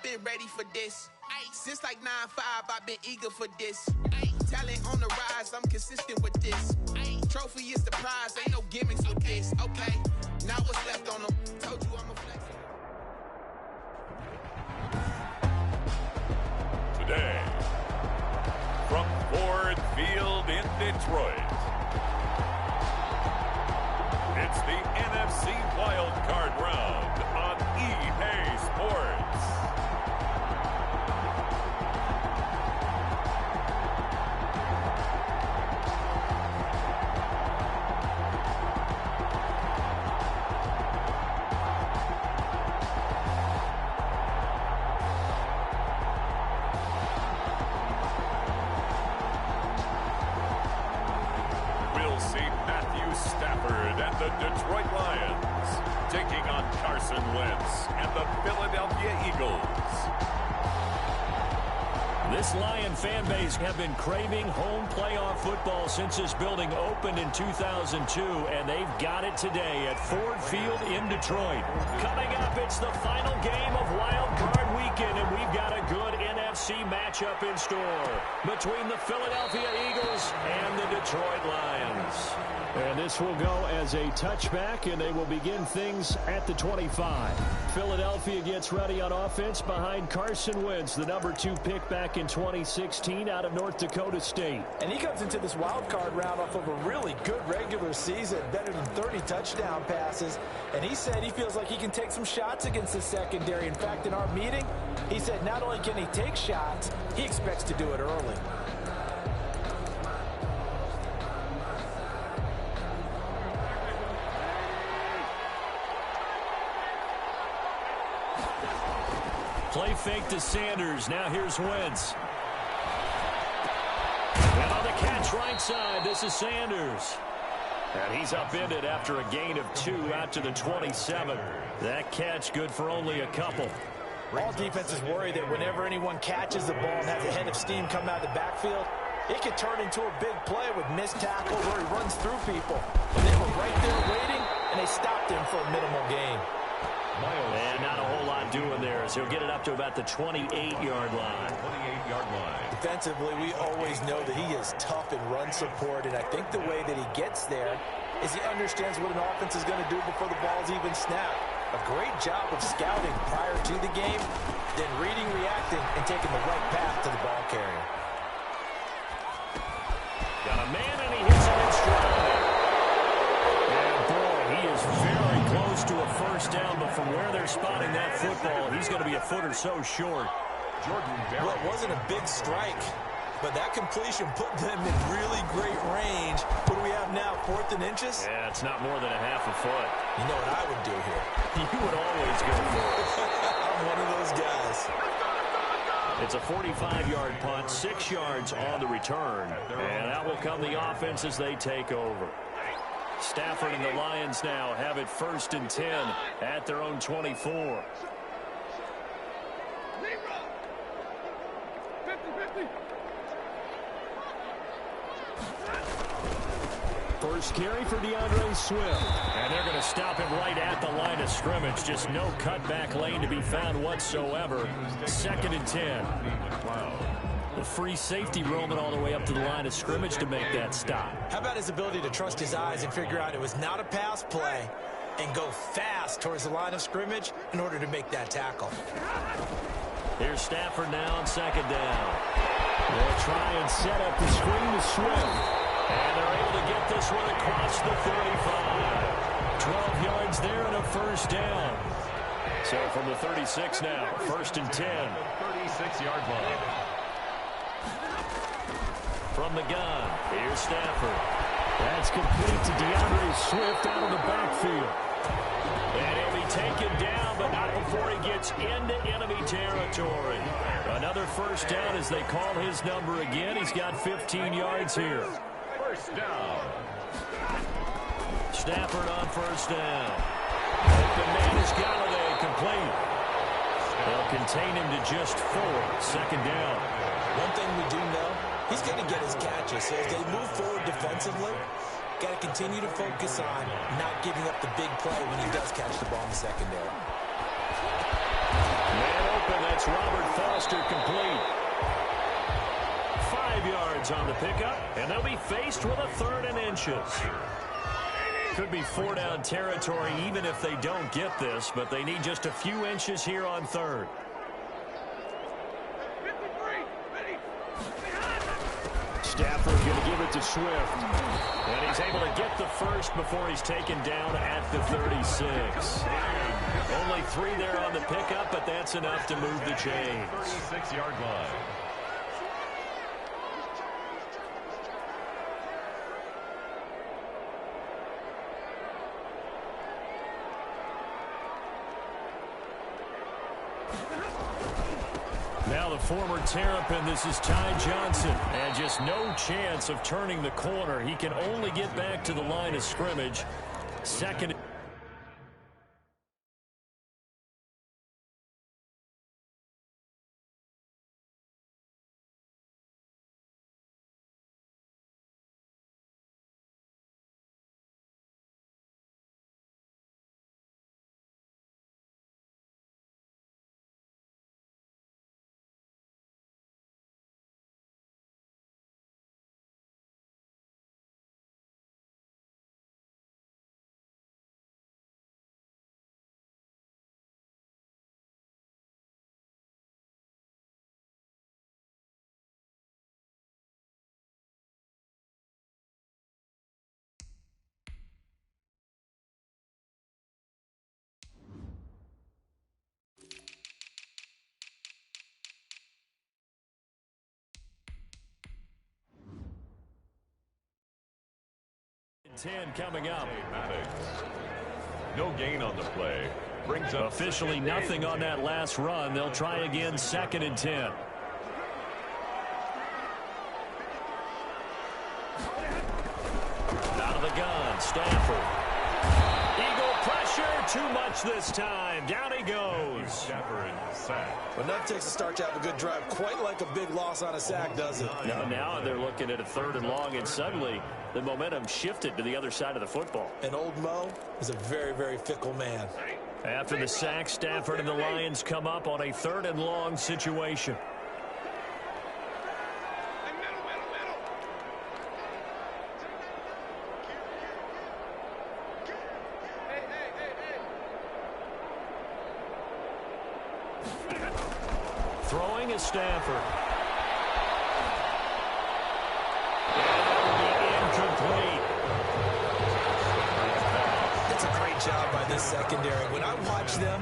I've been ready for this. Since like 9-5, I've been eager for this. Talent on the rise, I'm consistent with this. Trophy is the prize, ain't no gimmicks with this. Okay, now what's left on them? Told you I'm a flex. Today, from Ford Field in Detroit, it's the NFC Wild Card Round on EA Sports. The Detroit Lions taking on Carson Wentz and the Philadelphia Eagles. This Lion fan base have been craving home playoff football since this building opened in 2002, and they've got it today at Ford Field in Detroit. Coming up, it's the final game of Wild Card Weekend, and we've got a good NFC matchup in store between the Philadelphia Eagles and the Detroit Lions. And this will go as a touchback, and they will begin things at the 25. Philadelphia gets ready on offense behind Carson Wentz, the number 2 pick back in 2016 out of North Dakota State. And he comes into this wild card round off of a really good regular season, better than 30 touchdown passes. And he said he feels like he can take some shots against the secondary. In fact, in our meeting, he said not only can he take shots, he expects to do it early. Play fake to Sanders. Now here's Wentz. And on the catch right side, this is Sanders. And he's upended after a gain of 2 out to the 27. That catch good for only a couple. All defenses worry that whenever anyone catches the ball and has a head of steam come out of the backfield, it can turn into a big play with missed tackle where he runs through people. And they were right there waiting, and they stopped him for a minimal gain. And not a whole lot doing there, so he'll get it up to about the 28-yard line. 28-yard line. Defensively, we always know that he is tough in run support, and I think the way that he gets there is he understands what an offense is going to do before the ball's even snapped. A great job of scouting prior to the game, then reading, reacting, and taking the right path to the ball carrier. Got a man, and he hits him in stride. And boy, he is very close to a first down, but from where they're spotting that football, he's going to be a foot or so short. Well, it wasn't a big strike, but that completion put them in really great range. What do we have now, 4th and inches? Yeah, it's not more than a half a foot. You know what I would do here? You would always go for it. I'm one of those guys. It's a 45-yard punt, 6 yards on the return. And out will come the offense as they take over. Stafford and the Lions now have it 1st and 10 at their own 24. First carry for DeAndre Swift. And they're going to stop him right at the line of scrimmage. Just no cutback lane to be found whatsoever. 2nd and 10. Wow. The free safety roaming all the way up to the line of scrimmage to make that stop. How about his ability to trust his eyes and figure out it was not a pass play and go fast towards the line of scrimmage in order to make that tackle. Here's Stafford now on 2nd down. They'll try and set up the screen to Swift. And they're able to get this one across the 35. 12 yards there and a first down. So from the 36 now, 1st and 10. 36-yard line. From the gun, here's Stafford. That's complete to DeAndre Swift out of the backfield. And he'll be taken down, but not before he gets into enemy territory. Another first down as they call his number again. He's got 15 yards here. First down. Stafford on 1st down. Open man is Galladay, complete. They'll contain him to just 4. 2nd down. One thing we do know, he's going to get his catches. So as they move forward defensively, got to continue to focus on not giving up the big play when he does catch the ball in the secondary. Man open. That's Robert Foster complete. 5 yards on the pickup, and they'll be faced with a 3rd and inches. Could be 4-down territory even if they don't get this, but they need just a few inches here on 3rd. Stafford going to give it to Swift. And he's able to get the first before he's taken down at the 36. Only 3 there on the pickup, but that's enough to move the chains. 36-yard line. Now the former Terrapin, this is Ty Johnson, and just no chance of turning the corner. He can only get back to the line of scrimmage. 2nd. Coming up. No gain on the play. Brings up officially nothing on that last run. They'll try again, 2nd and 10. Out of the gun, Stafford. Eagle pressure, too much this time. Down he goes. Stafford sack. Well, nothing takes a start to have a good drive, quite like a big loss on a sack, does it? Now they're looking at a 3rd and long, and suddenly the momentum shifted to the other side of the football. And old Mo is a very, very fickle man. After the sack, Stafford and the Lions come up on a 3rd and long situation. Throwing is Stafford. Incomplete. It's a great job by this secondary. When I watch them,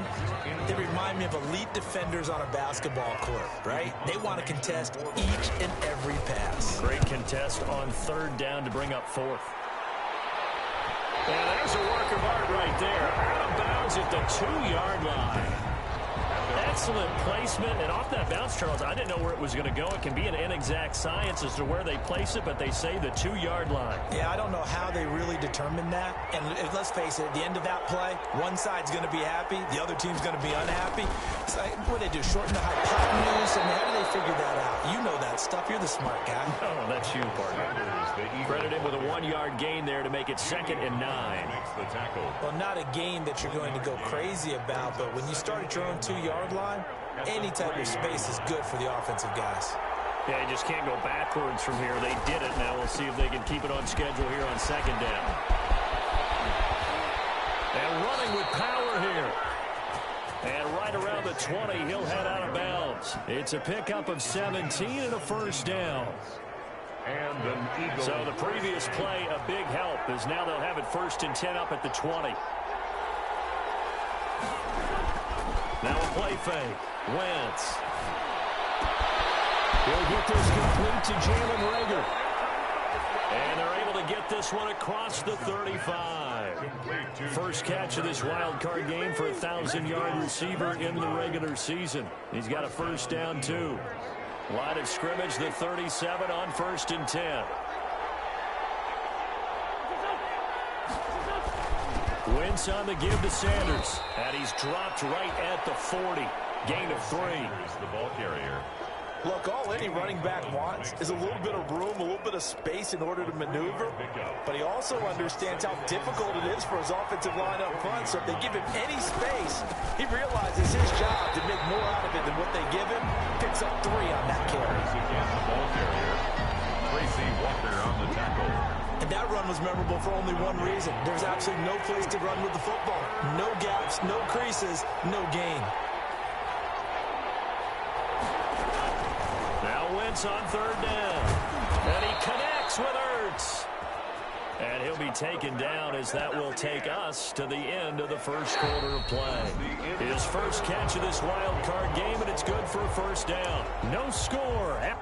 they remind me of elite defenders on a basketball court, right? They want to contest each and every pass. Great contest on 3rd down to bring up 4th. And there's a work of art right there. Out of bounds at the 2-yard line. Excellent placement, and off that bounce, Charles, I didn't know where it was going to go. It can be an inexact science as to where they place it, but they say the 2-yard line. Yeah, I don't know how they really determined that. And let's face it, at the end of that play, one side's going to be happy, the other team's going to be unhappy. It's like, what do they do, shorten the hypotenuse? I mean, how do they figure that out? You know that stuff. You're the smart guy. Oh, that's you, partner. Credit him with a 1-yard gain there to make it 2nd and 9. Well, not a gain that you're going to go crazy about, but when you start at your own 2-yard line, any type of space is good for the offensive guys. Yeah, you just can't go backwards from here. They did it. Now we'll see if they can keep it on schedule here on 2nd down. And running with power here. And right around the 20, he'll head out of bounds. It's a pickup of 17 and a 1st down. And an Eagle. So the previous play, a big help, as now they'll have it 1st and 10 up at the 20. Now a play fake. Wentz. He'll get this complete to Jalen Reagor. And they're able to get this one across the 35. First catch of this wild card game for a 1,000-yard receiver in the regular season. He's got a 1st down, too. Line of scrimmage, the 37 on 1st and 10. Wentz on the give to Sanders. And he's dropped right at the 40. Gain of 3. Here's the ball carrier. Look, all any running back wants is a little bit of room, a little bit of space in order to maneuver. But he also understands how difficult it is for his offensive line up front. So if they give him any space, he realizes his job to make more out of it than what they give him. Picks up 3 on that carry. Tracy Walker on the tackle. And that run was memorable for only one reason. There's absolutely no place to run with the football. No gaps, no creases, no gain. On 3rd down. And he connects with Ertz. And he'll be taken down as that will take us to the end of the first quarter of play. His first catch of this wild card game, and it's good for a 1st down. No score.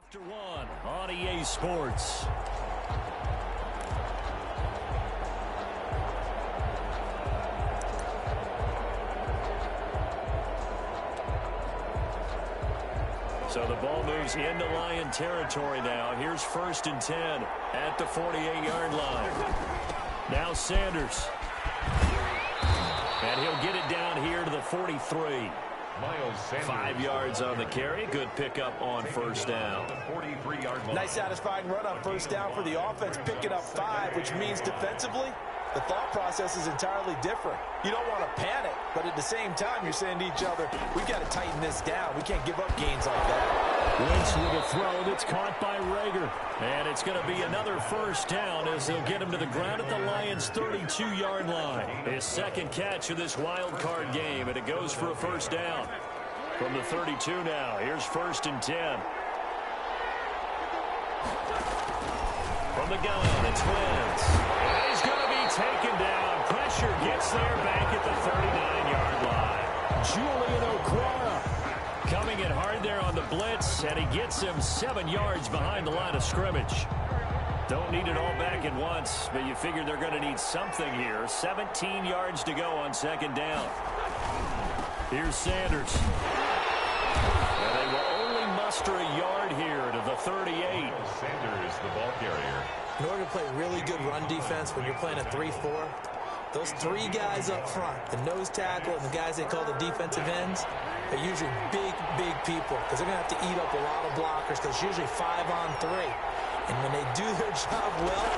After 1 on EA Sports. So the ball moves into Lion territory now. Here's 1st and 10 at the 48-yard line. Now Sanders. And he'll get it down here to the 43. 5 yards on the carry. Good pickup on 1st down. Nice satisfying run on 1st down for the offense, picking up 5, which means defensively, the thought process is entirely different. You don't want to panic, but at the same time, you're saying to each other, we've got to tighten this down. We can't give up gains like that. Wentz with a throw that's caught by Rager. And it's going to be another 1st down as they'll get him to the ground at the Lions' 32-yard line. His 2nd catch of this wild card game, and it goes for a 1st down. From the 32 now, here's 1st and 10. From the gun, it's Wentz. And he's going to be taken down. Pressure gets there back at the 39-yard line. Julian Okwara coming in hard there on the blitz, and he gets him 7 yards behind the line of scrimmage. Don't need it all back at once, but you figure they're going to need something here. 17 yards to go on 2nd down. Here's Sanders. And they will only muster a yard here to the 38. Sanders, the ball carrier. In order to play really good run defense when you're playing a 3-4, those 3 guys up front, the nose tackle and the guys they call the defensive ends, are usually big people because they're going to have to eat up a lot of blockers because it's usually 5 on 3. And when they do their job well,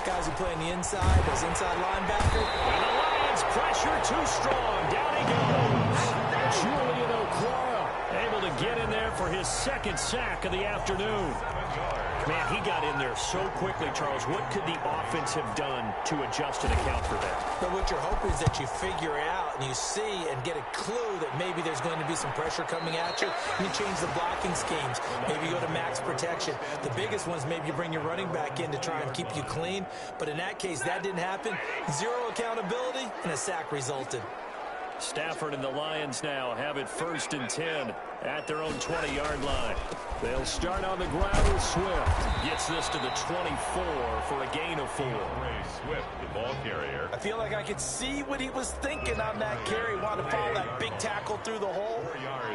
guys who play on the inside, those inside linebacker. And the Lions pressure too strong. Down he goes. Julian Okwara able to get in there for his 2nd sack of the afternoon. Man, he got in there so quickly, Charles. What could the offense have done to adjust and account for that? But what you're hoping is that you figure out and you see and get a clue that maybe there's going to be some pressure coming at you, and you change the blocking schemes. Maybe you go to max protection. The biggest ones, maybe you bring your running back in to try and keep you clean. But in that case, that didn't happen. 0 accountability, and a sack resulted. Stafford and the Lions now have it 1st and 10 at their own 20-yard line. They'll start on the ground with Swift. Gets this to the 24 for a gain of 4. Swift, the ball carrier. I feel like I could see what he was thinking on that carry. Wanted to follow that big tackle through the hole.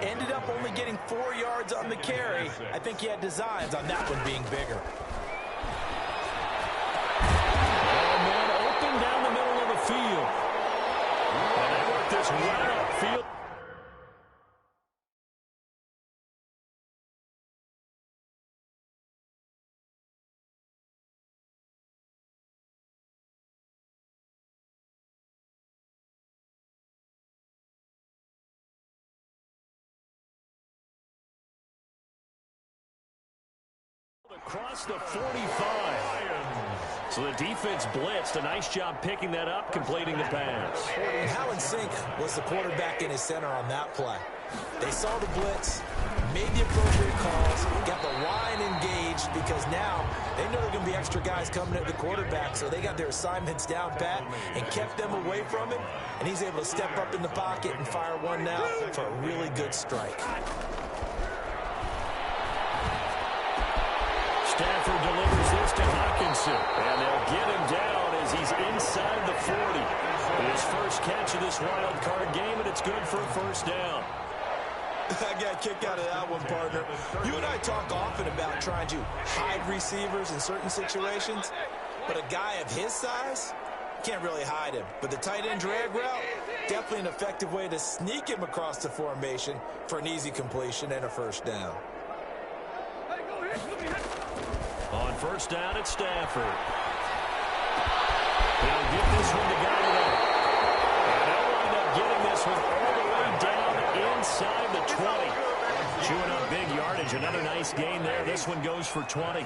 Ended up only getting 4 yards on the carry. I think he had designs on that one being bigger. And man open down the middle of the field. And they work this right upfield. Across the 45. So the defense blitzed. A nice job picking that up, completing the pass. And how in sync was the quarterback in his center on that play? They saw the blitz, made the appropriate calls, got the line engaged, because now they know there are going to be extra guys coming at the quarterback, so they got their assignments down pat and kept them away from him, and he's able to step up in the pocket and fire one now for a really good strike. Stafford delivers this to Hawkinson, and they'll get him down as he's inside the 40. His first catch of this wild card game, and it's good for a first down. I got a kick out of that one, partner. You and I talk often about trying to hide receivers in certain situations, but a guy of his size can't really hide him. But the tight end drag route, definitely an effective way to sneak him across the formation for an easy completion and a first down. On first down, it's Stafford. He'll get this one to Gallagher. And they'll wind up getting this one all the way down inside the 20. Chewing up big yardage. Another nice gain there. This one goes for 20.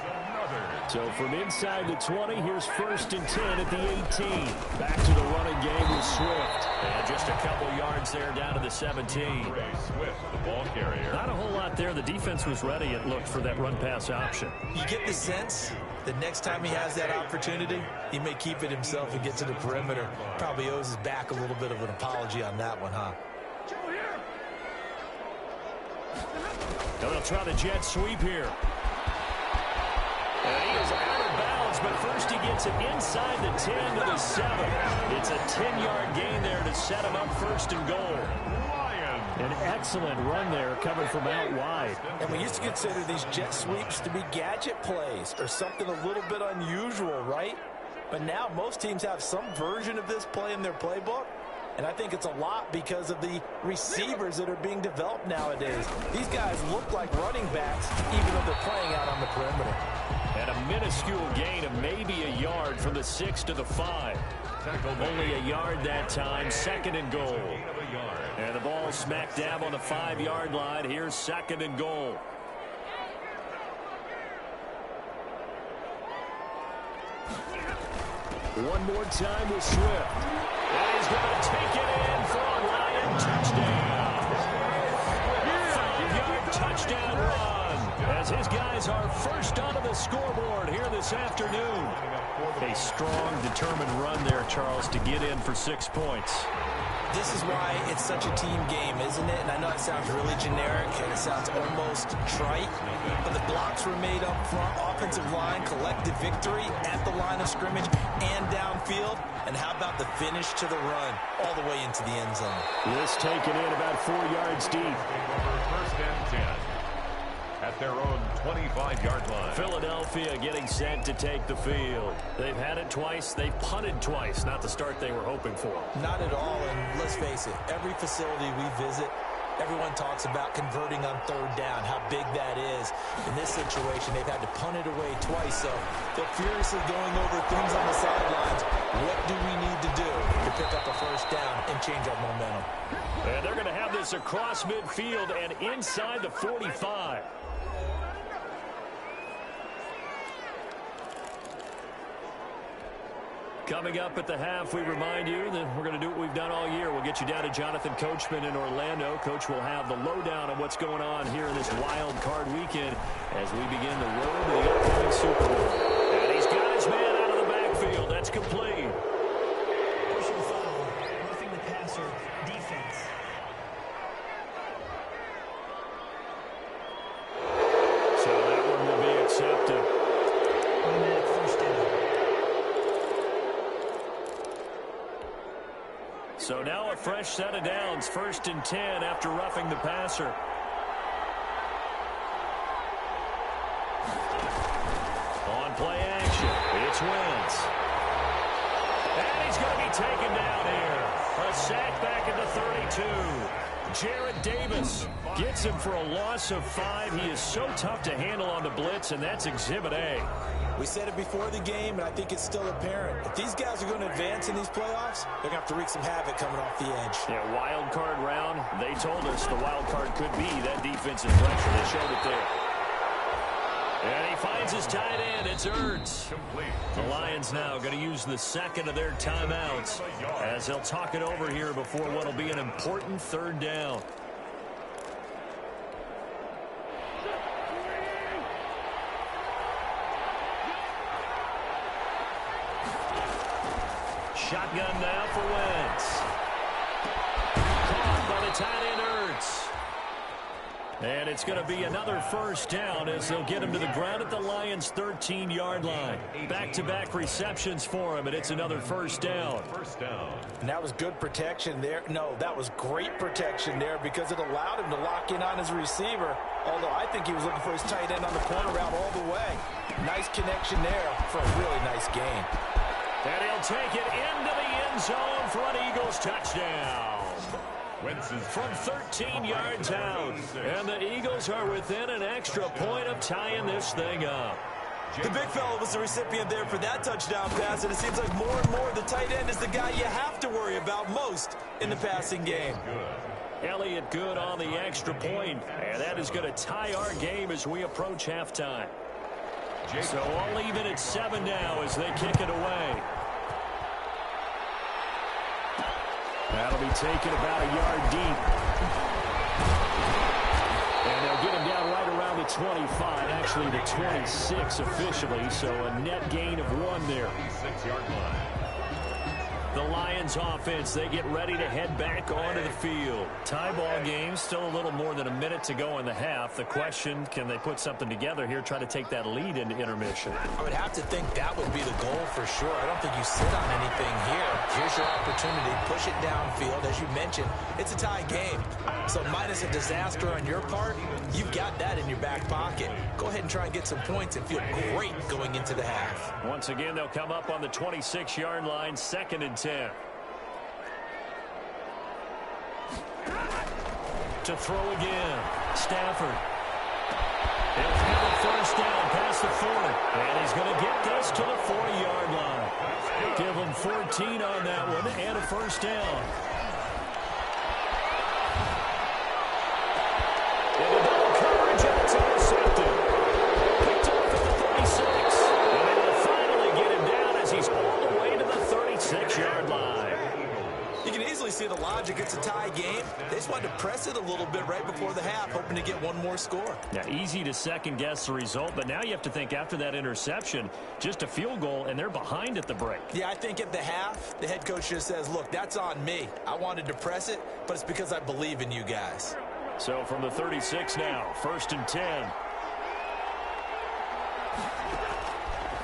So from inside the 20, here's first and 10 at the 18. Back to the running game with Swift. And just a couple yards there down to the 17. Swift, the ball carrier. Not a whole lot there. The defense was ready, it looked, for that run-pass option. You get the sense that next time he has that opportunity, he may keep it himself and get to the perimeter. Probably owes his back a little bit of an apology on that one, huh? Now they'll try the jet sweep here. And he is out of bounds, but first he gets it inside the 10 to the 7. It's a 10-yard gain there to set him up first and goal. An excellent run there coming from out wide. And we used to consider these jet sweeps to be gadget plays or something a little bit unusual, right? But now most teams have some version of this play in their playbook. And I think it's a lot because of the receivers that are being developed nowadays. These guys look like running backs even though they're playing out on the perimeter. And a minuscule gain of maybe a yard from the 6 to the 5. Only a yard that time, second and goal. And the ball smack dab on the 5-yard line. Here's second and goal. One more time with Swift. And he's going to take it in for a Lion touchdown. 5-yard touchdown run as his guys are first onto the scoreboard here this afternoon. A strong, determined run there, Charles, to get in for 6 points. This is why it's such a team game, isn't it? And I know it sounds really generic and it sounds almost trite, but the blocks were made up front, offensive line, collected victory at the line of scrimmage and downfield. And how about the finish to the run all the way into the end zone? This taken in about 4 yards deep. First and 10 at their own 25-yard line. Philadelphia getting set to take the field. They've had it twice. They've punted twice. Not the start they were hoping for. Not at all, and let's face it, every facility we visit, everyone talks about converting on third down, how big that is. In this situation, they've had to punt it away twice, so they're furiously going over things on the sidelines. What do we need to do to pick up a first down and change our momentum? And they're going to have this across midfield and inside the 45. Coming up at the half, we remind you that we're going to do what we've done all year. We'll get you down to Jonathan Coachman in Orlando. Coach will have the lowdown on what's going on here in this wild card weekend as we begin the road to the upcoming Super Bowl. And he's got his man out of the backfield. That's complete. Personal foul, roughing the passer, defense. So that one will be accepted. Automatic first down. So now a fresh set of downs, first and 10 after roughing the passer. On play action, it's Wentz. And he's going to be taken down here. A sack back at the 32. Jarrett Davis gets him for a loss of 5. He is so tough to handle on the blitz, and that's Exhibit A. We said it before the game, and I think it's still apparent. If these guys are going to advance in these playoffs, they're going to have to wreak some havoc coming off the edge. Yeah, wild card round. They told us the wild card could be that defensive pressure. They showed it there. And he finds his tight end. It's Ertz. The Lions now going to use the second of their timeouts as they'll talk it over here before what will be an important third down. Shotgun now for Wentz. Caught by the tight end Ertz. And it's going to be another first down as they'll get him to the ground at the Lions' 13-yard line. Back-to-back receptions for him, and it's another first down. And that was good protection there. No, that was great protection there because it allowed him to lock in on his receiver, although I think he was looking for his tight end on the corner route all the way. Nice connection there for a really nice gain. And he'll take it into the end zone for an Eagles touchdown. From 13 yards out. And the Eagles are within an extra point of tying this thing up. The big fella was the recipient there for that touchdown pass, and it seems like more and more the tight end is the guy you have to worry about most in the passing game. Elliott good on the extra point, and that is going to tie our game as we approach halftime. So all even at 7 now as they kick it away. That'll be taken about a yard deep. And they'll get him down right around the 25, actually the 26 officially, so a net gain of 1 there. 6-yard line. The Lions offense, they get ready to head back onto the field. Tie ball game, still a little more than a minute to go in the half. The question, can they put something together here, try to take that lead into intermission? I would have to think that would be the goal for sure. I don't think you sit on anything here. Here's your opportunity. Push it downfield. As you mentioned, it's a tie game. So minus a disaster on your part, you've got that in your back pocket. Go ahead and try and get some points and feel great going into the half. Once again, they'll come up on the 26-yard line, 2nd and 10. To throw again, Stafford. He'll have a first down past the 40. And he's going to get this to the 40-yard line. Give him 14 on that one and a first down. Into double coverage, and it's intercepted. Picked off at the 36. And they will finally get him down as he's all the way to the 36-yard line. You can easily see the logic. It's a tie game. They just wanted to press it a little bit right before the half, hoping to get one more score. Yeah, easy to second-guess the result, but now you have to think after that interception, just a field goal, and they're behind at the break. Yeah, I think at the half, the head coach just says, look, that's on me. I wanted to press it, but it's because I believe in you guys. So from the 36 now, 1st and 10.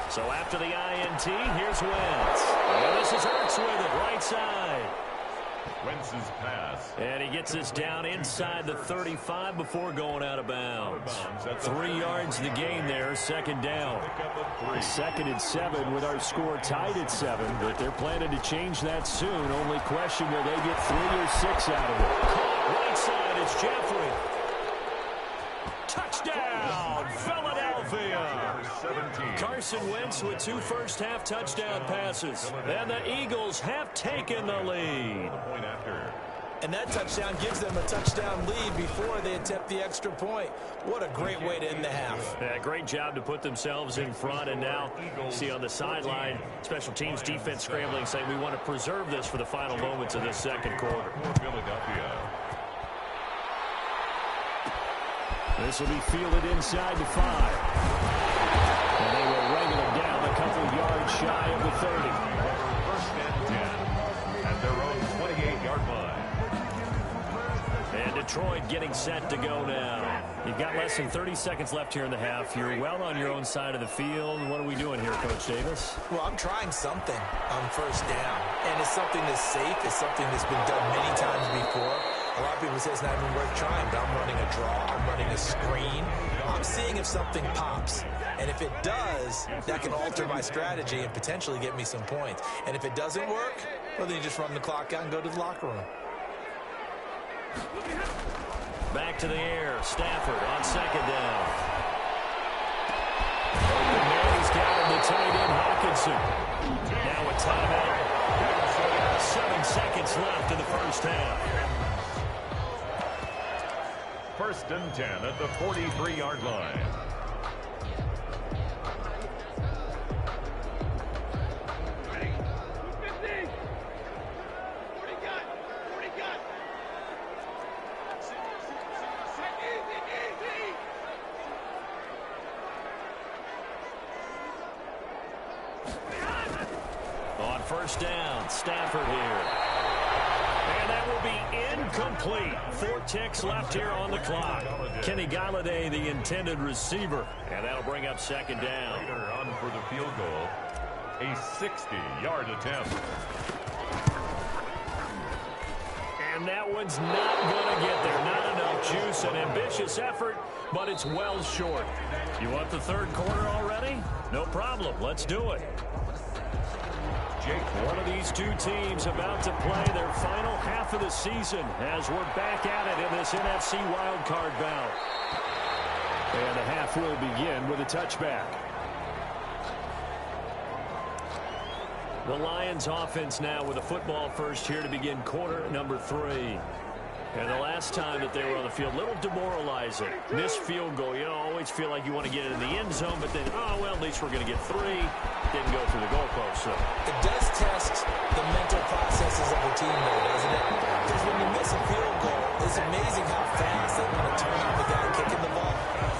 So after the INT, here's Wentz. And this is Ertz with it, right side. Wentz's pass. And he gets this down inside the 35 before going out of bounds. 3 yards the gain there, 2nd down. 2nd and 7 with our score tied at 7, but they're planning to change that soon. Only question, will they get 3 or 6 out of it? Right side, it's Jeffrey. Touchdown, Philadelphia. Carson Wentz with 2 first-half touchdown passes. And the Eagles have taken the lead. And that touchdown gives them a touchdown lead before they attempt the extra point. What a great way to end the half. Yeah, great job to put themselves in front. And now, see on the sideline, special teams defense scrambling, saying we want to preserve this for the final moments of this second quarter. This will be fielded inside the 5. And they will wrangle them down a couple yards shy of the 30. 1st and 10 at their own 28-yard line. And Detroit getting set to go now. You've got less than 30 seconds left here in the half. You're well on your own side of the field. What are we doing here, Coach Davis? Well, I'm trying something on 1st down. And it's something that's safe. It's something that's been done many times before. A lot of people say it's not even worth trying, but I'm running a draw. I'm running a screen. I'm seeing if something pops. And if it does, that can alter my strategy and potentially get me some points. And if it doesn't work, well, then you just run the clock out and go to the locker room. Back to the air. Stafford on 2nd down. Open man, he's got him, the tight end, Hawkinson. Now a timeout. 7 seconds left in the first half. 1st and 10 at the 43-yard line. first down. Stafford here. And that will be incomplete. 4 ticks left here on the clock. Kenny Galladay, the intended receiver. And that'll bring up second down. Later on for the field goal, a 60-yard attempt. And that one's not going to get there. Not enough juice. An ambitious effort, but it's well short. You want the third quarter already? No problem. Let's do it. One of these two teams about to play their final half of the season as we're back at it in this NFC wildcard bout. And the half will begin with a touchback. The Lions offense now with a football first here to begin quarter number 3. And the last time that they were on the field, a little demoralizing. Missed field goal. You know, always feel like you want to get it in the end zone, but then, oh, well, at least we're going to get 3. Didn't go through the goalpost. So. It does test the mental processes of a team, though, doesn't it? Because when you miss a field goal, it's amazing how fast they want to turn on the guy kicking the ball.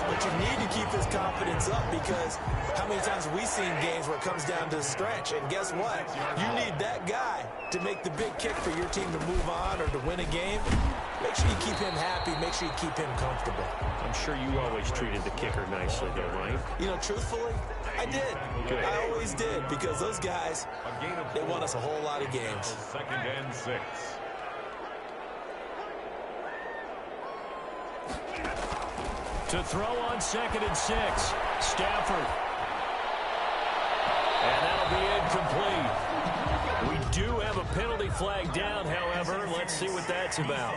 But you need to keep his confidence up because how many times have we seen games where it comes down to the stretch? And guess what? You need that guy to make the big kick for your team to move on or to win a game. Make sure you keep him happy. Make sure you keep him comfortable. I'm sure you always treated the kicker nicely, though, right? You know, truthfully, I did. Good. I always did because those guys, they won us a whole lot of games. Second and 6. To throw on 2nd and 6, Stafford. And that'll be incomplete. We do have a penalty flag down, however. Let's see what that's about.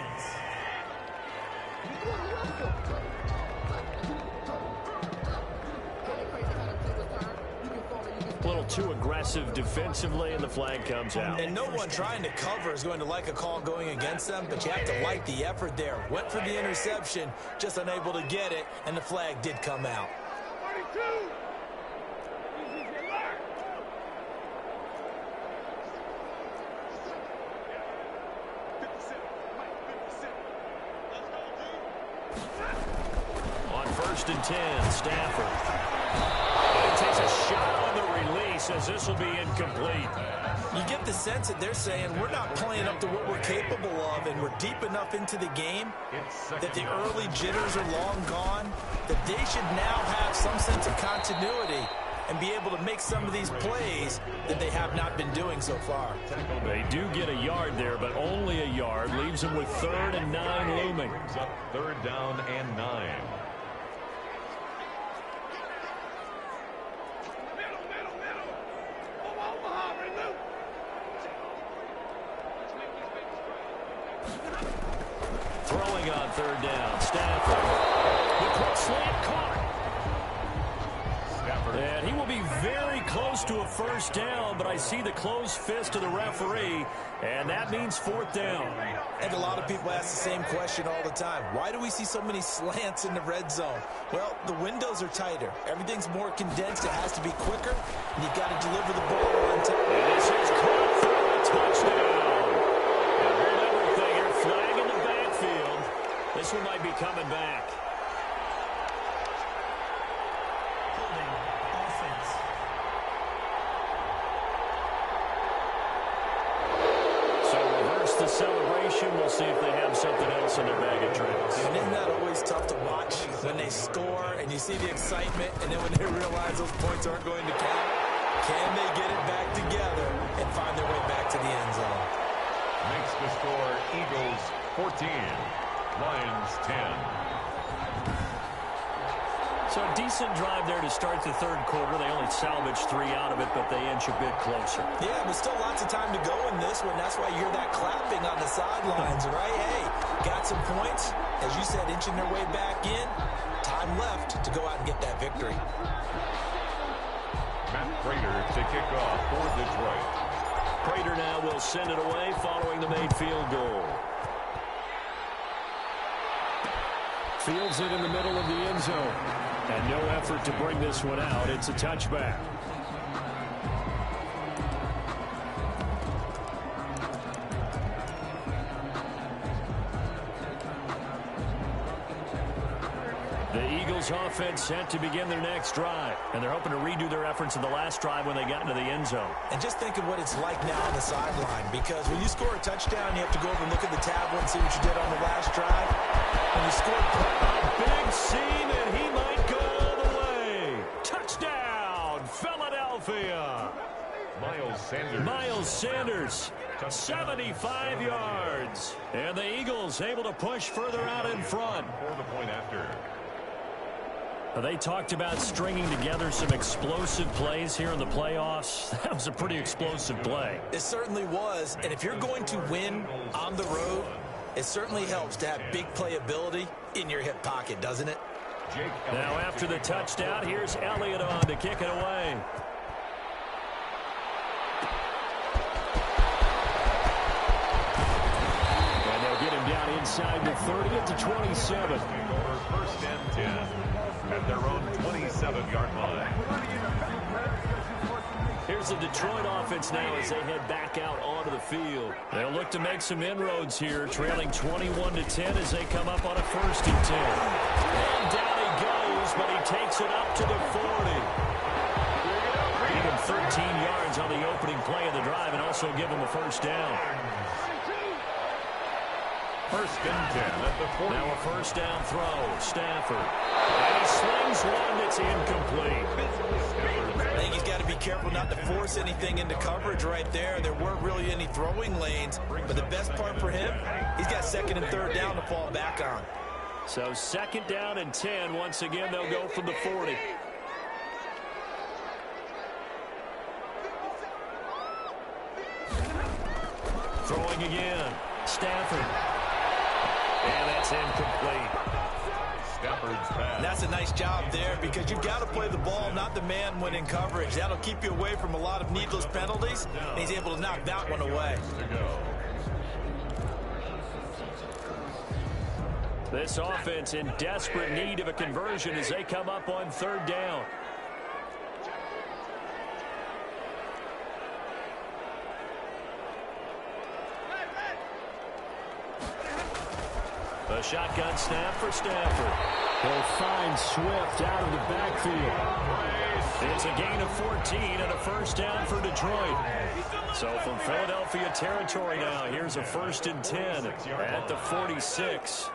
A little too aggressive defensively, and the flag comes out. And no one trying to cover is going to like a call going against them, but you have to like the effort there. Went for the interception, just unable to get it, and the flag did come out. On 1st and 10, Stafford. He takes a shot on the release as this will be incomplete. You get the sense that they're saying we're not playing up to what we're capable of, and we're deep enough into the game that the early jitters are long gone, that they should now have some sense of continuity and be able to make some of these plays that they have not been doing so far. They do get a yard there, but only a yard. Leaves them with 3rd and 9 looming. Brings up 3rd down and 9. Throwing on 3rd down, Stafford. The quick slant caught. And he will be very close to a 1st down, but I see the closed fist of the referee, and that means 4th down. And a lot of people ask the same question all the time. Why do we see so many slants in the red zone? Well, the windows are tighter. Everything's more condensed. It has to be quicker, and you've got to deliver the ball on time. And this is caught for a touchdown. And hold everything here. Flag in the backfield. This one might be coming back. The celebration, we'll see if they have something else in their bag of tricks. And isn't that always tough to watch when they score and you see the excitement, and then when they realize those points aren't going to count? Can they get it back together and find their way back to the end zone? Makes the score Eagles 14, Lions 10. So a decent drive there to start the 3rd quarter. They only salvaged 3 out of it, but they inch a bit closer. Yeah, but still lots of time to go in this one. That's why you're that clapping on the sidelines, right? Hey, got some points. As you said, inching their way back in. Time left to go out and get that victory. Matt Prater to kick off for Detroit. Prater now will send it away following the made field goal. Fields it in the middle of the end zone. And no effort to bring this one out. It's a touchback. The Eagles offense set to begin their next drive, and they're hoping to redo their efforts in the last drive when they got into the end zone. And just think of what it's like now on the sideline, because when you score a touchdown, you have to go over and look at the tablet and see what you did on the last drive. When you scored a big seam, and he might go all the way. Touchdown, Philadelphia. Miles Sanders, 75 yards. And the Eagles able to push further out in front. For the point after. They talked about stringing together some explosive plays here in the playoffs. That was a pretty explosive play. It certainly was. And if you're going to win on the road, it certainly helps to have big playability in your hip pocket, doesn't it? Now after the touchdown, here's Elliott on to kick it away. And they'll get him down inside the 30 at the 27. First and 10. At their own 27-yard line. Here's the Detroit offense now as they head back out onto the field. They'll look to make some inroads here, trailing 21-10 as they come up on a 1st and 10. And down he goes, but he takes it up to the 40. Give him 13 yards on the opening play of the drive and also give him a 1st down. 1st and 10 at the 40. Now a 1st down throw. Stafford. And he slings one that's incomplete. I think he's got to be careful not to force anything into coverage right there. There weren't really any throwing lanes. But the best part for him, he's got 2nd and 3rd down to fall back on. So 2nd down and 10. Once again, they'll go from the 40. Throwing again. Stafford. And that's incomplete. Stafford's pass. That's a nice job there because you've got to play the ball, not the man when in coverage. That'll keep you away from a lot of needless penalties, and he's able to knock that one away. This offense in desperate need of a conversion as they come up on 3rd down. A shotgun snap for Stafford. He'll find Swift out of the backfield. It's a gain of 14 and a 1st down for Detroit. So from Philadelphia territory now, here's a 1st and 10 at the 46.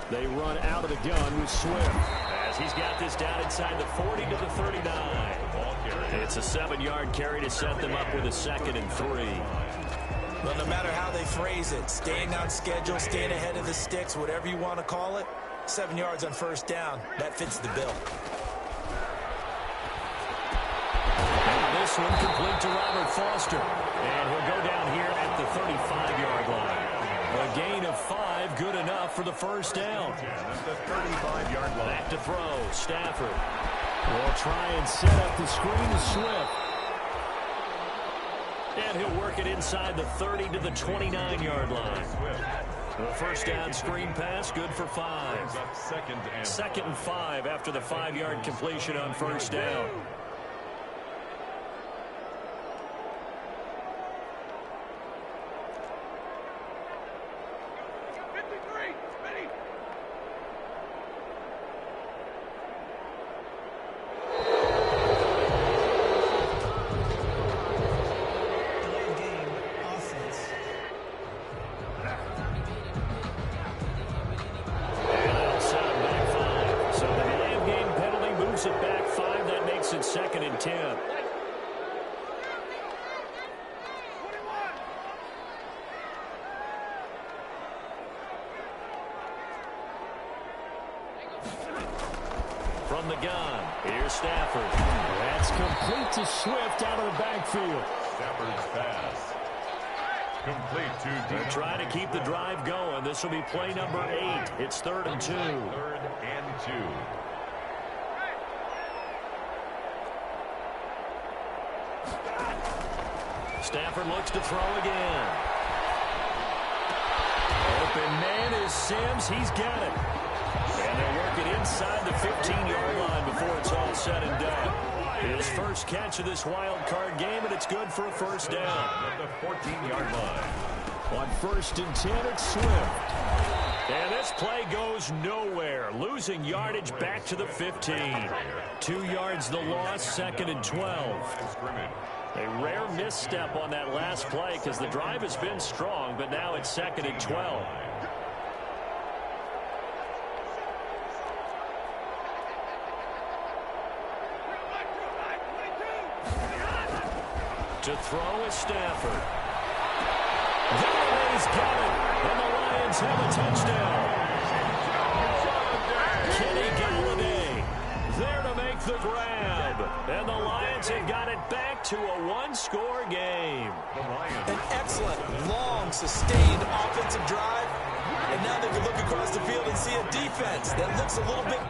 They run out of the gun with Swift as he's got this down inside the 40 to the 39. It's a 7-yard carry to set them up with a 2nd and 3. Well, no matter how they phrase it, staying on schedule, staying ahead of the sticks, whatever you want to call it, 7 yards on 1st down, that fits the bill. And this one complete to Robert Foster. And he'll go down here at the 35-yard line. A gain of 5, good enough for the 1st down. At the 35-yard line. Back to throw, Stafford. Will try and set up the screen to Swift. And he'll work it inside the 30 to the 29-yard line. The 1st down screen pass, good for 5. 2nd and 5 after the 5-yard completion on 1st down. From the gun, here's Stafford. That's complete to Swift out of the backfield. Stafford's pass. Complete to They're trying to keep the drive going. This will be play number 8. It's 3rd and 2. 3rd and 2. Stafford looks to throw again. Open man is Sims. He's got it. And they'll work it inside the 15-yard line before it's all said and done. His first catch of this wild card game, and it's good for a first down. At the 14-yard line. On 1st and 10, it's Swift. And this play goes nowhere. Losing yardage back to the 15. 2 yards the loss, 2nd and 12. A rare misstep on that last play because the drive has been strong, but now it's 2nd and 12. To throw is Stafford. Galladay's got it, and the Lions have a touchdown. Kenny Galladay there to make the grab, and the Lions have got it back to a one-score game. An excellent, long, sustained offensive drive, and now they can look across the field and see a defense that looks a little bit...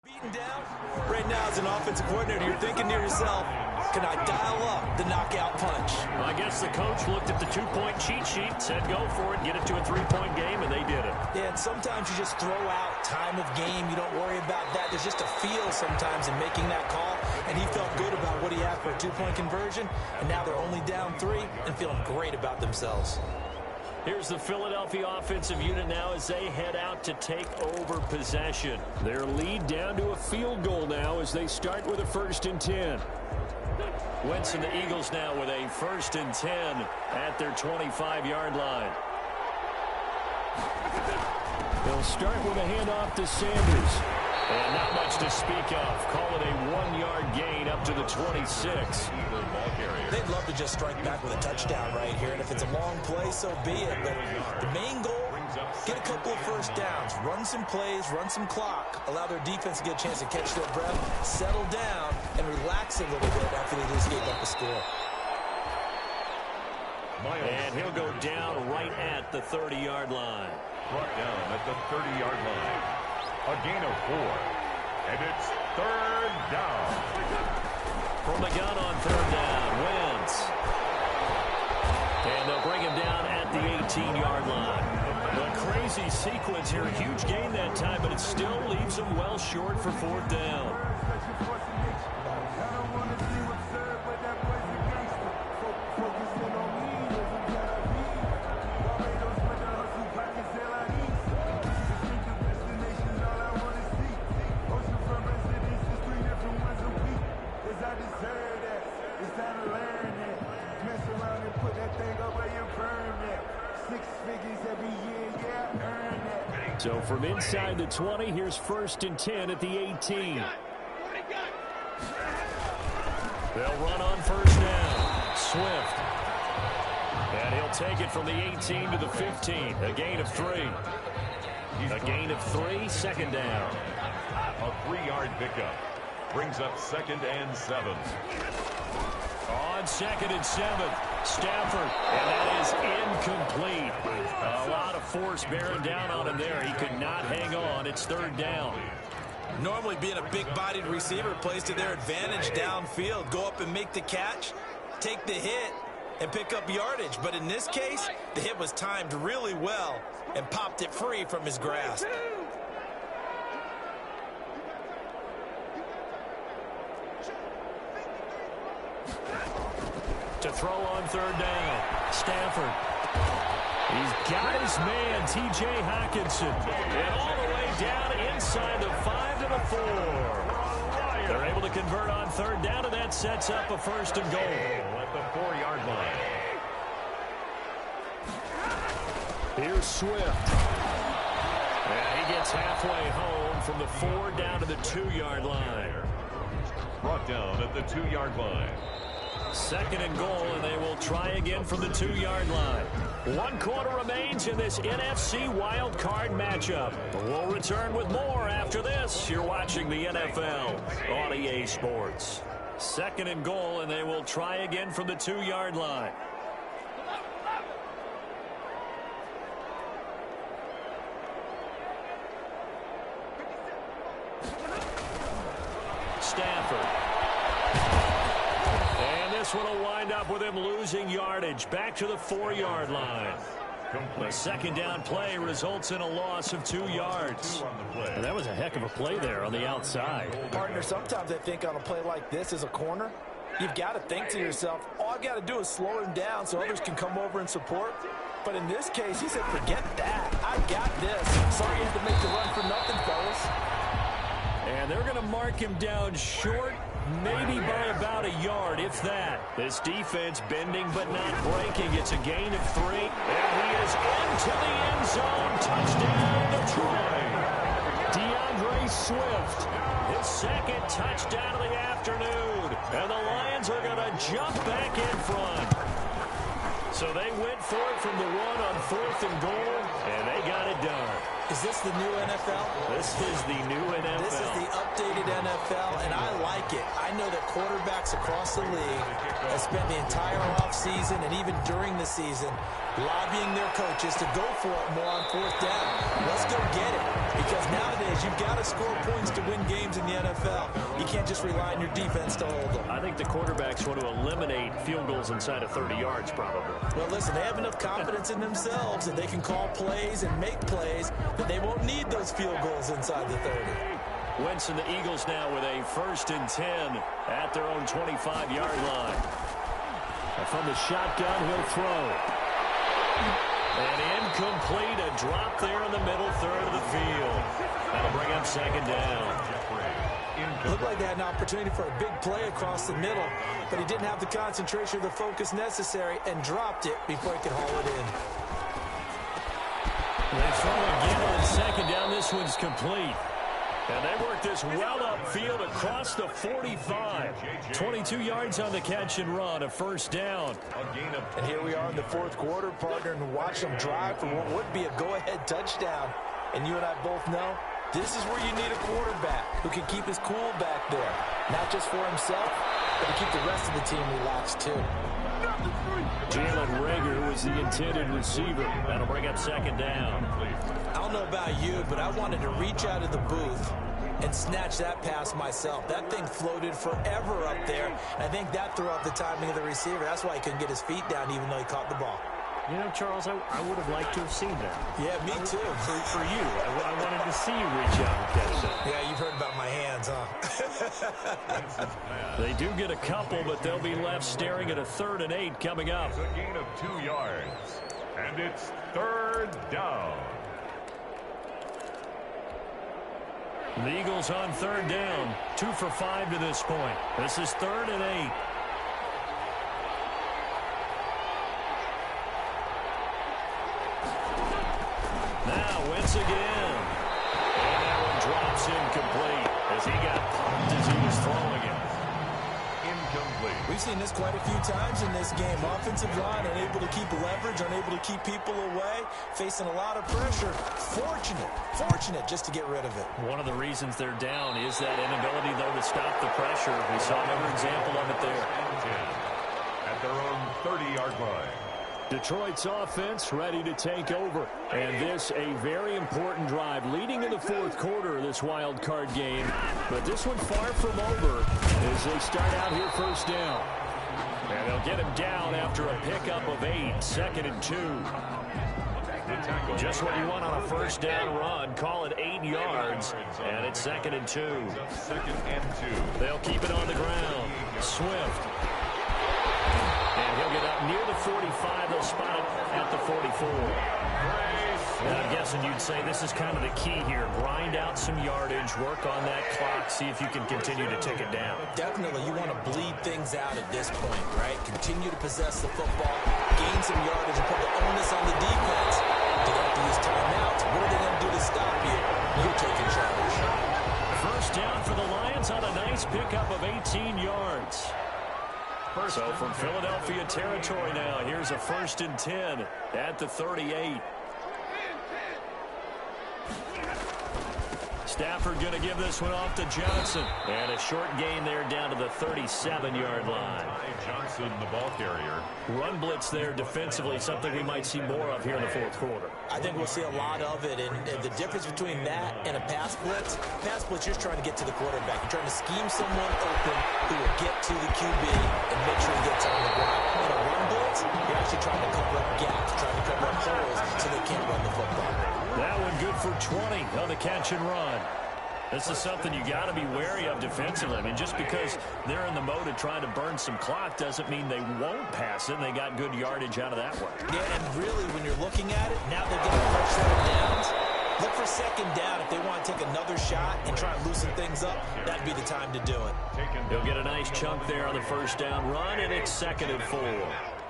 Beaten down. Right now, as an offensive coordinator, you're thinking to yourself, can I dial up the knockout punch? Well, I guess the coach looked at the two-point cheat sheet, said go for it, get it to a three-point game, and they did it. Yeah, and sometimes you just throw out time of game. You don't worry about that. There's just a feel sometimes in making that call, and he felt good about what he had for a two-point conversion, and now they're only down 3 and feeling great about themselves. Here's the Philadelphia offensive unit now as they head out to take over possession. Their lead down to a field goal now as they start with a 1st and 10. Wentz and the Eagles now with a 1st and 10 at their 25-yard line. They'll start with a handoff to Sanders. And not much to speak of. Call it a 1-yard gain up to the 26. They'd love to just strike back with a touchdown right here, and if it's a long play, so be it. But the main goal, get a couple of first downs, run some plays, run some clock, allow their defense to get a chance to catch their breath, settle down, and relax a little bit after they just gave up a score. And he'll go down right at the 30-yard line. Brought down at the 30-yard line. A gain of 4. And it's 3rd down. From the gun on 3rd down, Wentz. And they'll bring him down at the 18-yard line. The crazy sequence here. Huge gain that time, but it still leaves them well short for 4th down. So from inside the 20, here's 1st and 10 at the 18. They'll run on 1st down. Swift. And he'll take it from the 18 to the 15. A gain of 3. A gain of 3, 2nd down. A 3-yard pickup. Brings up 2nd and 7. On 2nd and 7, Stafford, and that is incomplete. A lot of force bearing down on him there. He could not hang on. It's 3rd down. Normally being a big-bodied receiver plays to their advantage downfield. Go up and make the catch, take the hit, and pick up yardage. But in this case, the hit was timed really well and popped it free from his grasp. To throw on 3rd down, Stafford. He's got his man, T.J. Hockenson. And all the way down inside the 5 to the 4. They're able to convert on third down, and that sets up a first and goal. At the 4-yard line. Here's Swift. And he gets halfway home from the 4 down to the 2-yard line. Brought down at the 2-yard line. Second and goal, and they will try again from the 2-yard line. 1 quarter remains in this NFC Wild Card matchup. We'll return with more after this. You're watching the NFL on EA Sports. Second and goal, and they will try again from the 2-yard line. Stafford. And this one will wind up with him losing yardage back to the 4-yard line. The second down play results in a loss of 2 yards. And that was a heck of a play there on the outside. Partner, sometimes I think on a play like this as a corner, you've got to think to yourself, all I've got to do is slow him down so others can come over and support. But in this case, he said, forget that. I got this. Sorry you had to make the run for nothing, fellas. And they're going to mark him down short, maybe by about a yard, if that. This defense bending but not breaking. It's a gain of 3. And he is into the end zone. Touchdown, Detroit. DeAndre Swift, his second touchdown of the afternoon. And the Lions are going to jump back in front. So they went for it from the 1 on 4th and goal, and they got it done. Is this the new NFL? This is the new NFL. This is the updated NFL, and I like it. I know that quarterbacks across the league have spent the entire offseason and even during the season lobbying their coaches to go for it more on 4th down. Let's go get it. Because nowadays, you've got to score points to win games in the NFL. You can't just rely on your defense to hold them. I think the quarterbacks want to eliminate field goals inside of 30 yards, probably. Well, listen, they have enough confidence in themselves that they can call plays and make plays that they won't need those field goals inside the 30. Wentz and the Eagles now with a 1st and 10 at their own 25-yard line. And from the shotgun, he'll throw. And incomplete, a drop there in the middle third of the field. That'll bring up 2nd down. Looked like they had an opportunity for a big play across the middle, but he didn't have the concentration or the focus necessary and dropped it before he could haul it in. They throw again on 2nd down. This one's complete. And they work this well upfield across the 45. 22 yards on the catch and run, a 1st down. And here we are in the 4th quarter, partner, and watch them drive for what would be a go-ahead touchdown. And you and I both know this is where you need a quarterback who can keep his cool back there. Not just for himself, but to keep the rest of the team relaxed, too. Jalen Reagor was the intended receiver. That'll bring up 2nd down. I don't know about you, but I wanted to reach out of the booth and snatch that pass myself. That thing floated forever up there. I think that threw off the timing of the receiver. That's why he couldn't get his feet down even though he caught the ball. You know, Charles, I would have liked to have seen that. Yeah, me too. For you. I wanted to see you reach out and catch that. Yeah, you've heard about my hands, huh? They do get a couple, but they'll be left staring at a 3rd and 8 coming up. It's a gain of 2 yards. And it's 3rd down. The Eagles on 3rd down. 2 for 5 to this point. This is 3rd and 8. Now Wentz again. And that one drops incomplete as he got pumped as he was throwing it. Incomplete. We've seen this quite a few times in this game. Offensive line unable to keep leverage, unable to keep people away, facing a lot of pressure. Fortunate just to get rid of it. One of the reasons they're down is that inability, though, to stop the pressure. We saw another example of it there. At their own 30-yard line. Detroit's offense ready to take over. And this a very important drive leading in the 4th quarter of this wild card game. But this one far from over as they start out here 1st down. And they'll get him down after a pickup of 8, 2nd and 2. Just what you want on a 1st down run. Call it 8 yards. And it's 2nd and 2. 2nd and 2. They'll keep it on the ground. Swift. And he'll get up near the 45. They'll spot him at the 44. And I'm guessing you'd say this is kind of the key here. Grind out some yardage, work on that clock, see if you can continue to tick it down. Definitely, you want to bleed things out at this point, right? Continue to possess the football, gain some yardage, and put the onus on the defense. Do they have to use timeouts? What are they going to do to stop you? You're taking charge. First down for the Lions on a nice pickup of 18 yards. So from Philadelphia territory now, here's a 1st and 10 at the 38. Stafford going to give this one off to Johnson. And a short gain there down to the 37-yard line. Johnson, the ball carrier. Run blitz there defensively, something we might see more of here in the 4th quarter. I think we'll see a lot of it, and the difference between that and a pass blitz, you're trying to get to the quarterback. You're trying to scheme someone open who will get to the QB and make sure he gets on the ground. In a run blitz, you're actually trying to cover up gaps, trying to cover up holes so they can't run the football. That one good for 20 on the catch and run. This is something you got to be wary of defensively. I mean, just because they're in the mode of trying to burn some clock doesn't mean they won't pass it, and they got good yardage out of that one. Yeah, and really, when you're looking at it, now they're getting a fresh set of downs. Look for 2nd down if they want to take another shot and try and loosen things up. That'd be the time to do it. He'll get a nice chunk there on the 1st down run, and it's 2nd and 4.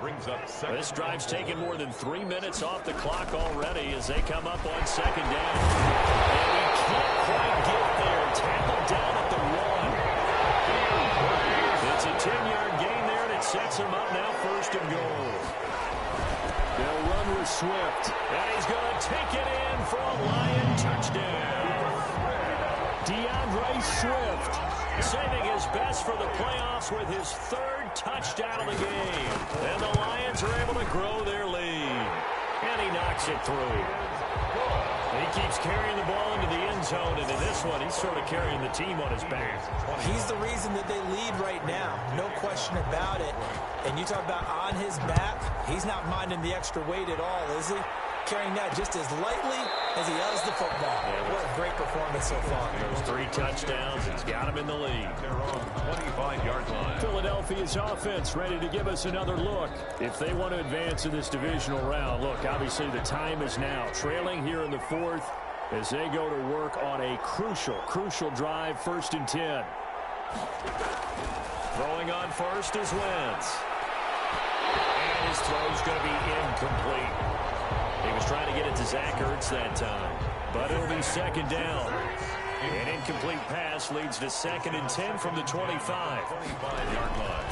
Brings up This drive's taken more than 3 minutes off the clock already as they come up on 2nd down. And he can't quite get there. Tackled down at the 1. It's a 10-yard gain there, and it sets him up now 1st and goal. They'll run with Swift. And he's going to take it in for a Lion touchdown. DeAndre Swift saving his best for the playoffs with his 3rd touchdown of the game. And the Lions are able to grow their lead. And he knocks it through. He keeps carrying the ball into the end zone, and in this one, he's sort of carrying the team on his back. He's the reason that they lead right now. No question about it. And you talk about on his back, he's not minding the extra weight at all, is he? Carrying that just as lightly as he does the football. What a great performance so far. Those 3 touchdowns, it's got him in the lead. They're on 25-yard line. Philadelphia's offense ready to give us another look. If they want to advance in this divisional round, look, obviously the time is now. Trailing here in the 4th as they go to work on a crucial drive, 1st and 10. Throwing on first is Wentz. And his throw's going to be incomplete. He was trying to get it to Zach Ertz that time, but it'll be 2nd down. An incomplete pass leads to 2nd and 10 from the 25. 25-yard line.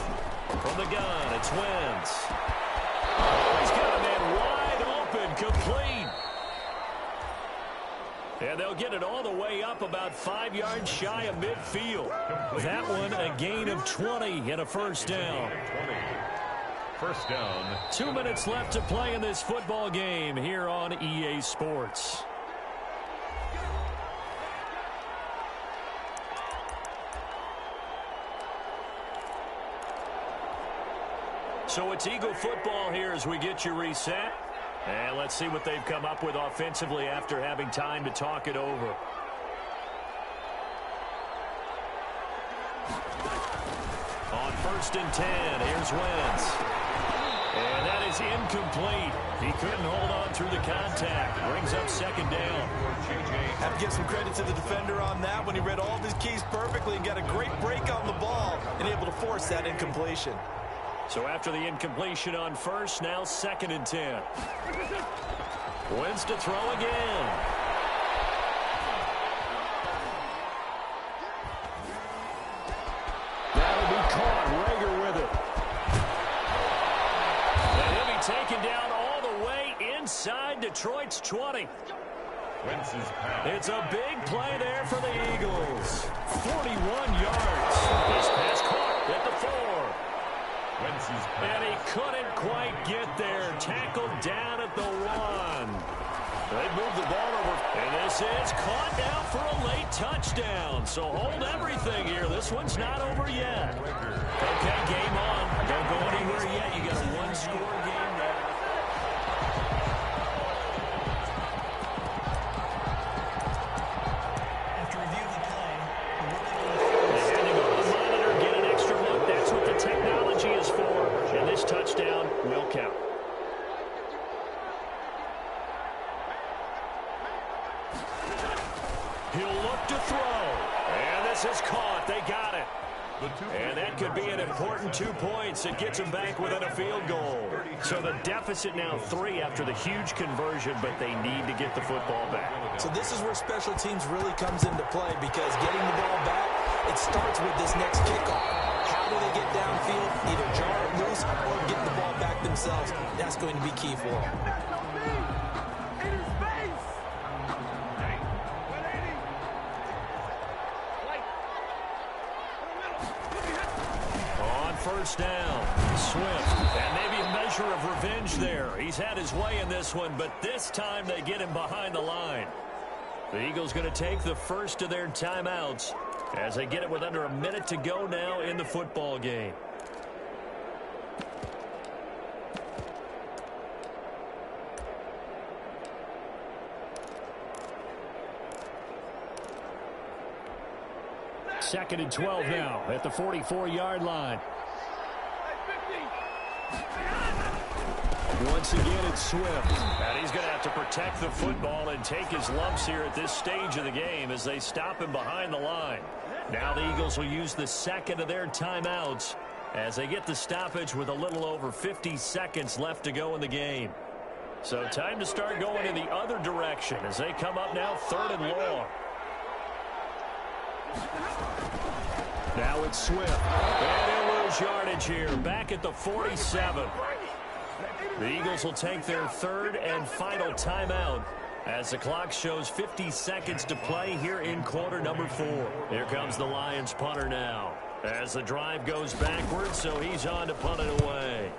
From the gun, it's Wentz. He's got a man wide open, complete. And they'll get it all the way up about 5 yards shy of midfield. That one a gain of 20 and a 1st down. 1st down. 2 minutes left to play in this football game here on EA Sports. So it's Eagle football here as we get you reset. And let's see what they've come up with offensively after having time to talk it over. On 1st and 10, here's Wentz. And that is incomplete. He couldn't hold on through the contact. Brings up 2nd down. Have to give some credit to the defender on that when he read all of his keys perfectly and got a great break on the ball and able to force that incompletion. So after the incompletion on 1st, now 2nd and 10. Wentz to throw again. That'll be caught. Rager with it. And he'll be taken down all the way inside Detroit's 20. Wentz's pass. It's a big play there for the Eagles. 41 yards. This pass caught at the 4. Wentz's pass. And he couldn't quite get there. Tackled down at the 1. They moved the ball over. And this is caught now for a late touchdown. So hold everything here. This one's not over yet. Okay, game on. Don't go anywhere yet. You got a 1-score game there. After review of the play, Standing on the monitor, get an extra look. That's what the technology is for. And this touchdown will count. He'll look to throw. And this is caught. They got it. And that could be an important 2 points. It gets them back within a field goal. So the deficit now 3 after the huge conversion, but they need to get the football back. So this is where special teams really comes into play, because getting the ball back, it starts with this next kickoff. How do they get downfield? Either jar it loose or get the ball back themselves. That's going to be key for them. First down, Swift, and maybe a measure of revenge there. He's had his way in this one, but this time they get him behind the line. The Eagles going to take the first of their timeouts as they get it with under a minute to go now in the football game. Second and 12 now at the 44-yard line. Once again, it's Swift. And he's going to have to protect the football and take his lumps here at this stage of the game as they stop him behind the line. Now the Eagles will use the second of their timeouts as they get the stoppage with a little over 50 seconds left to go in the game. So time to start going in the other direction as they come up now 3rd and long. Now it's Swift. And he'll lose yardage here. Back at the 47. The Eagles will take their 3rd and final timeout as the clock shows 50 seconds to play here in quarter number 4. Here comes the Lions punter now as the drive goes backwards, so he's on to punt it away.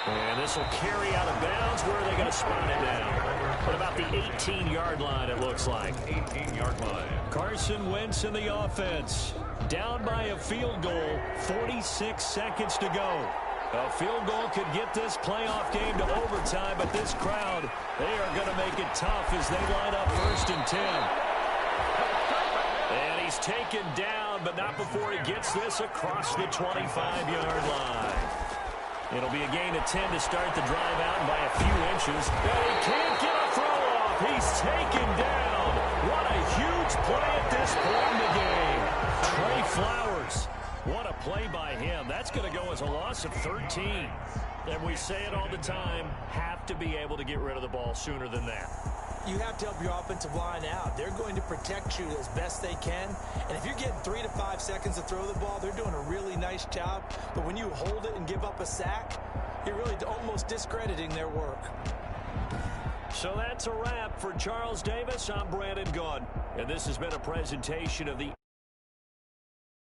And this will carry out of bounds. Where are they going to spot it now? But about the 18-yard line, it looks like. 18-yard line. Carson Wentz in the offense. Down by a field goal, 46 seconds to go. A field goal could get this playoff game to overtime, but this crowd, they are going to make it tough as they line up 1st and 10. And he's taken down, but not before he gets this across the 25-yard line. It'll be a gain of 10 to start the drive out by a few inches. And he can't get a throw off. He's taken down. What a huge play at this point in the game. Trey Flowers. What a play by him. That's going to go as a loss of 13. And we say it all the time, have to be able to get rid of the ball sooner than that. You have to help your offensive line out. They're going to protect you as best they can. And if you're getting 3 to 5 seconds to throw the ball, they're doing a really nice job. But when you hold it and give up a sack, you're really almost discrediting their work. So that's a wrap for Charles Davis. I'm Brandon Gaudin. And this has been a presentation of the